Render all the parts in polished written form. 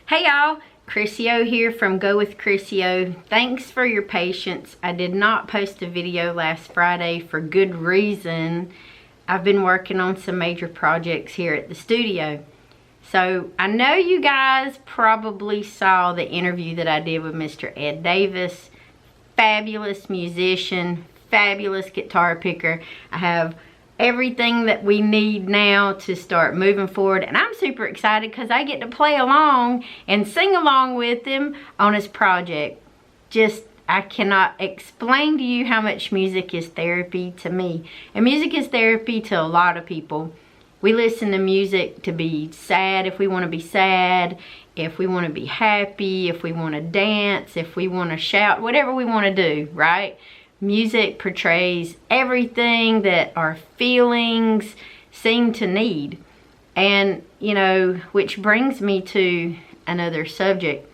Hey y'all, Chrissy O here from Go with Chrissy O. Thanks for your patience. I did not post a video last Friday for good reason. I've been working on some major projects here at the studio. So I know you guys probably saw the interview that I did with Mr. Ed Davis. Fabulous musician, fabulous guitar picker. I have everything that we need now to start moving forward, and I'm super excited because I get to play along and sing along with him on his project. I cannot explain to you how much music is therapy to me, and music is therapy to a lot of people. We listen to music to be sad if we want to be sad, if we want to be happy, if we want to dance, if we want to shout, whatever we want to do, right? Music portrays everything that our feelings seem to need. And, which brings me to another subject.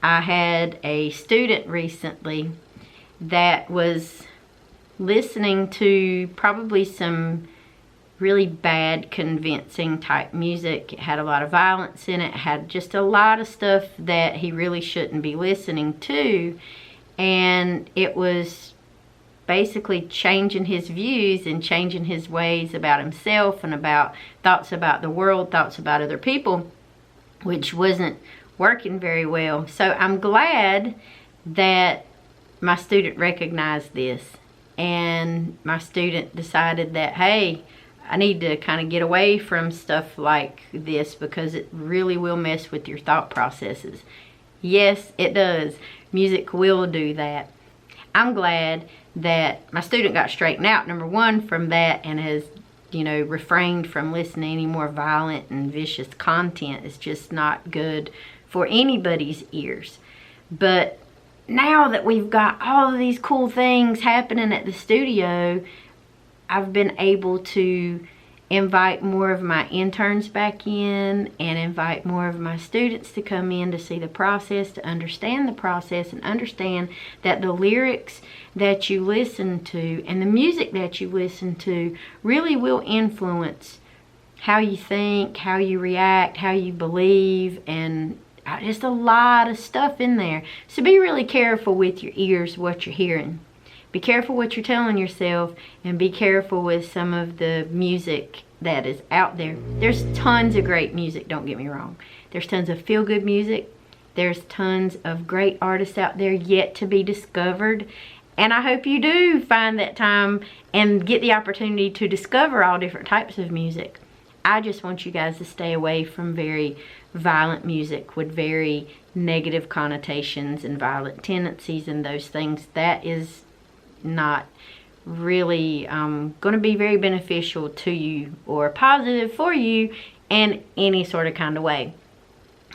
I had a student recently that was listening to probably some really bad, convincing type music. It had a lot of violence in it. It had just a lot of stuff that he really shouldn't be listening to. And it was basically changing his views and changing his ways about himself and about thoughts about the world, thoughts about other people, which wasn't working very well. So I'm glad that my student recognized this, and my student decided that, hey, I need to kind of get away from stuff like this because it really will mess with your thought processes. Yes, it does. Music will do that. I'm glad that my student got straightened out, number one, from that, and has, refrained from listening to any more violent and vicious content. It's just not good for anybody's ears. But now that we've got all of these cool things happening at the studio, I've been able to invite more of my interns back in and invite more of my students to come in to see the process, to understand the process, and understand that the lyrics that you listen to and the music that you listen to really will influence how you think, how you react, how you believe, and just a lot of stuff in there. So be really careful with your ears, what you're hearing. Be careful what you're telling yourself, and be careful with some of the music that is out there. There's tons of great music, don't get me wrong. There's tons of feel-good music. There's tons of great artists out there yet to be discovered. And I hope you do find that time and get the opportunity to discover all different types of music. I just want you guys to stay away from very violent music with very negative connotations and violent tendencies and those things. That is not really going to be very beneficial to you or positive for you in any sort of kind of way.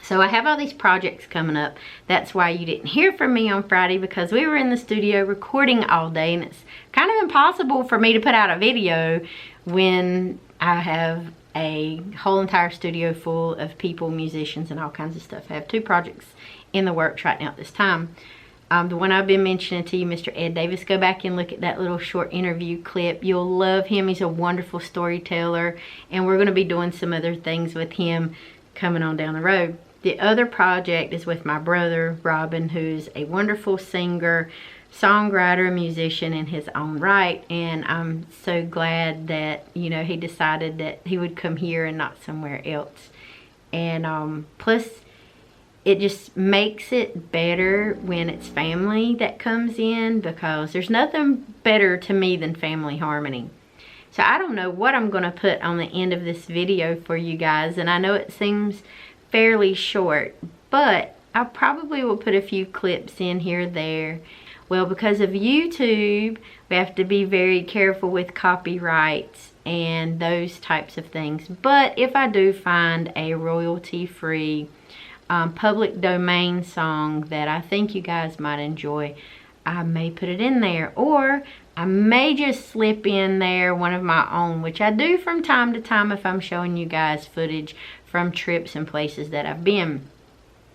So I have all these projects coming up. That's why you didn't hear from me on Friday, because we were in the studio recording all day, and it's kind of impossible for me to put out a video when I have a whole entire studio full of people, musicians, and all kinds of stuff. I have 2 projects in the works right now at this time. The one I've been mentioning to you, Mr. Ed Davis, go back and look at that little short interview clip. You'll love him. He's a wonderful storyteller, and we're going to be doing some other things with him coming on down the road. The other project is with my brother, Robin, who's a wonderful singer, songwriter, musician in his own right, and I'm so glad that, he decided that he would come here and not somewhere else. And plus, it just makes it better when it's family that comes in, because there's nothing better to me than family harmony. So I don't know what I'm going to put on the end of this video for you guys, and I know it seems fairly short, but I probably will put a few clips in here or there. Well, because of YouTube, we have to be very careful with copyrights and those types of things. But if I do find a royalty-free public domain song that I think you guys might enjoy, I may put it in there, or I may just slip in there one of my own, which I do from time to time if I'm showing you guys footage from trips and places that I've been.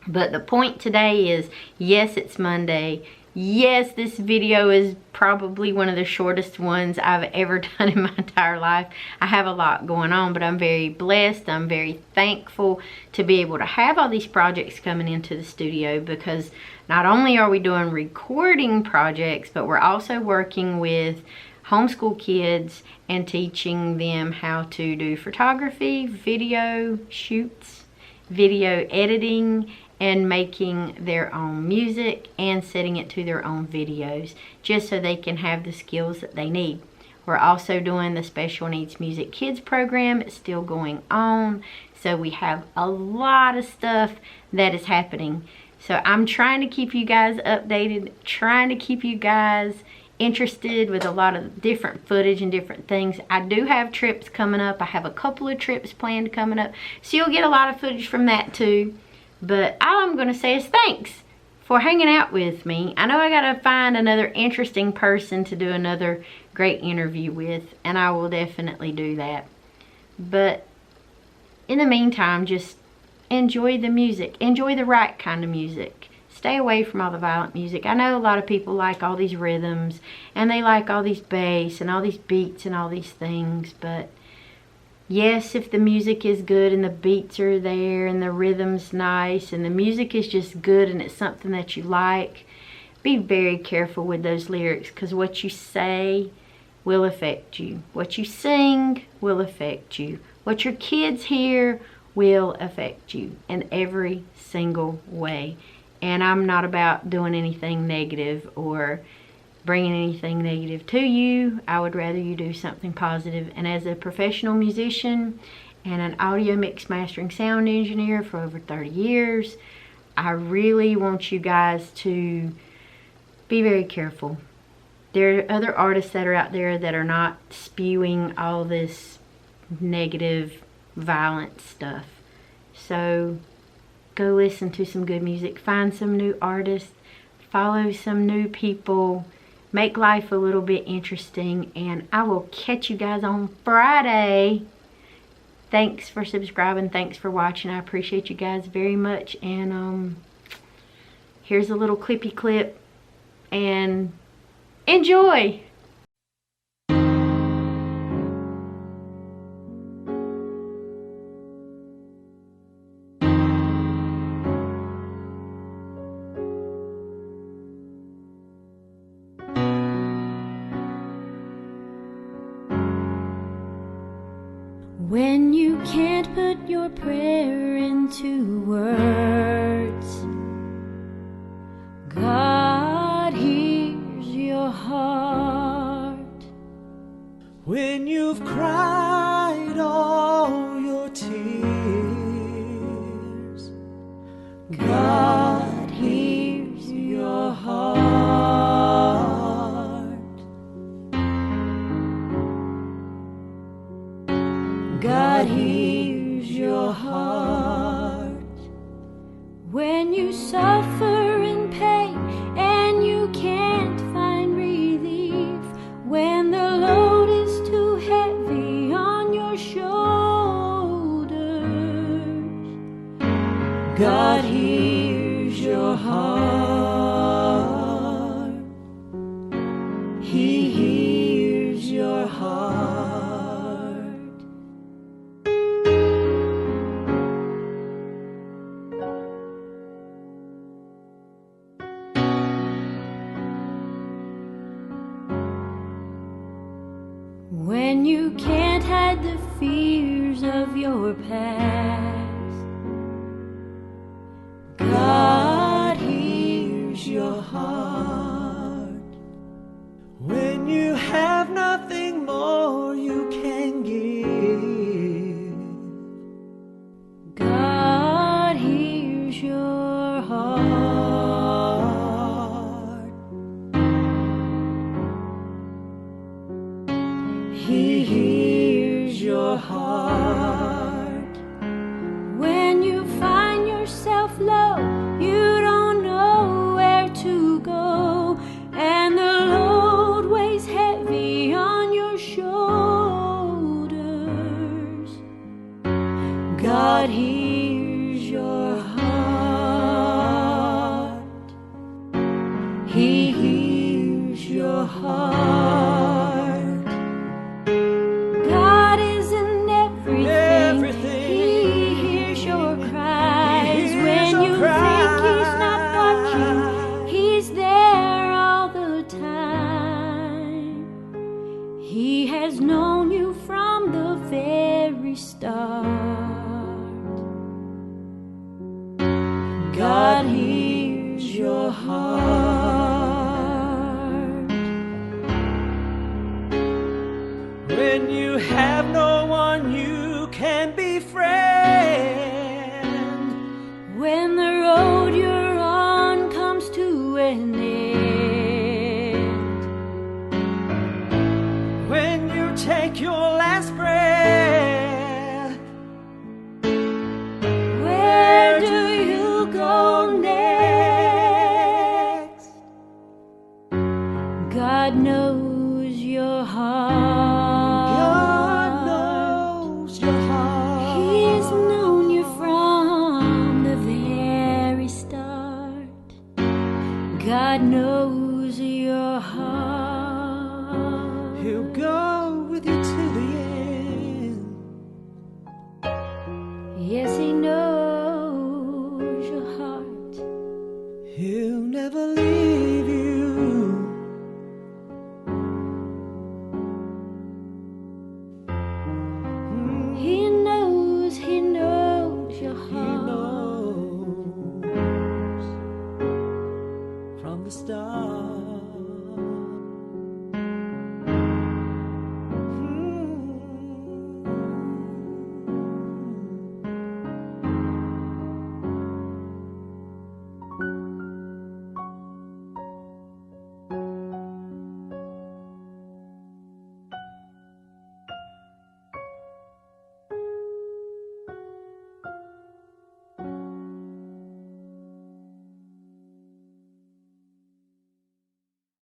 But the point today is, yes, it's Monday. Yes, this video is probably one of the shortest ones I've ever done in my entire life. I have a lot going on, but I'm very blessed. I'm very thankful to be able to have all these projects coming into the studio, because not only are we doing recording projects, but we're also working with homeschool kids and teaching them how to do photography, video shoots, video editing, and making their own music and setting it to their own videos, just so they can have the skills that they need. We're also doing the Special Needs Music Kids program. It's still going on. So we have a lot of stuff that is happening. So I'm trying to keep you guys updated, trying to keep you guys interested with a lot of different footage and different things. I do have trips coming up. I have a couple of trips planned coming up. So you'll get a lot of footage from that too. But all I'm going to say is thanks for hanging out with me. I know I got to find another interesting person to do another great interview with, and I will definitely do that. But in the meantime, just enjoy the music. Enjoy the right kind of music. Stay away from all the violent music. I know a lot of people like all these rhythms, and they like all these bass and all these beats and all these things, but yes, if the music is good and the beats are there and the rhythm's nice and the music is just good and it's something that you like, be very careful with those lyrics, because what you say will affect you. What you sing will affect you. What your kids hear will affect you in every single way. And I'm not about doing anything negative or bringing anything negative to you. I would rather you do something positive. And as a professional musician and an audio mix mastering sound engineer for over 30 years, I really want you guys to be very careful. There are other artists that are out there that are not spewing all this negative, violent stuff. So go listen to some good music. Find some new artists. Follow some new people. Make life a little bit interesting, and I will catch you guys on Friday. Thanks for subscribing. Thanks for watching. I appreciate you guys very much. And here's a little clippy clip, and enjoy. When you can't put your prayer into words, God hears your heart. When you've cried all your tears, God hears your heart. God hears your heart. When you suffer in pain and you can't find relief, when the load is too heavy on your shoulders, God hears your heart. He hears your heart. When you can't hide the fears of your past, God hears your heart. when you have nothing more you can give, God hears your heart. He hears your heart. When you find yourself low, you don't know where to go, and the load weighs heavy on your shoulders, God hears your heart. He heart. God hears your heart. When you have no one you can befriend, When the road you're on comes to an end, when you take your last breath, where do you go next? God knows your heart. God knows your heart. He's known you from the very start. God knows your heart. He'll go with you to the end. Yes, he knows your heart. He'll never leave